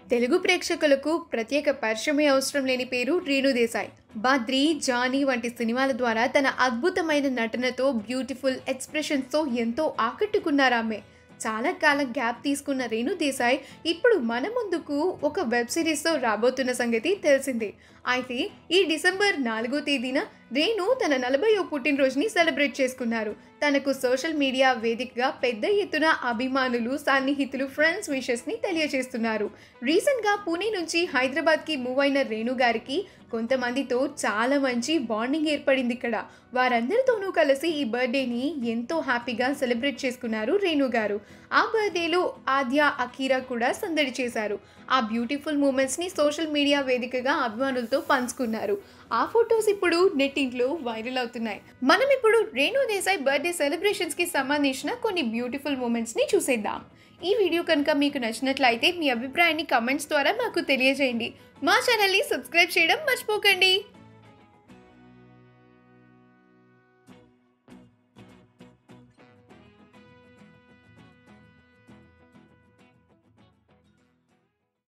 తెలుగు ప్రేక్షకులకు ప్రత్యేక పరిచయమే అవసరం లేని పేరు రేణు దేశాయ్. 'బద్రి', 'జానీ' వంటి సినిమాల ద్వారా తన అద్భుతమైన నటనతో, బ్యూటిఫుల్ ఎక్స్‌ప్రెషన్స్‌తో ఎంతో ఆకట్టుకున్నారామె. చాలా కాలం గ్యాప్ తీసుకున్న రేణు దేశాయ్ ఇప్పుడు మన ముందుకు ఒక వెబ్ సిరీస్‌తో రాబోతున్న సంగతి తెలిసిందే. అయితే ఈ డిసెంబర్ 4వ తేదీన రేణు తన 40వ పుట్టినరోజుని సెలబ్రేట్ చేసుకున్నారు. తనకు సోషల్ మీడియా వేదికగా పెద్ద ఎత్తున అభిమానులు, సన్నిహితులు, ఫ్రెండ్స్ విషెస్‌ని తెలియజేస్తున్నారు. రీసెంట్‌గా పూణే నుంచి హైదరాబాద్‌కి మూవ్ అయిన రేణు గారికి కొంతమందితో చాలా మంచి బాండింగ్ ఏర్పడింది ఇక్కడ. వారందరితోనూ కలిసి ఈ బర్త్డేని ఎంతో హ్యాపీగా సెలబ్రేట్ చేసుకున్నారు రేణు గారు. ఆ బర్త్డేలో ఆద్య, అఖీరా కూడా సందడి చేశారు. ఆ బ్యూటిఫుల్ మూమెంట్స్ని సోషల్ మీడియా వేదికగా అభిమానులతో పంచుకున్నారు. ఆ ఫొటోస్ ఇప్పుడు నెట్టింట్లో వైరల్ అవుతున్నాయి. మనం ఇప్పుడు రేణు దేశాయ్ బర్త్డే సెలబ్రేషన్స్కి సంబంధించిన కొన్ని బ్యూటిఫుల్ మూమెంట్స్ని చూసేద్దాం. ఈ వీడియో కనుక మీకు నచ్చినట్లయితే మీ అభిప్రాయాన్ని కమెంట్స్ ద్వారా మాకు తెలియజేయండి. మా ఛానల్ని సబ్స్క్రైబ్ చేయడం మర్చిపోకండి.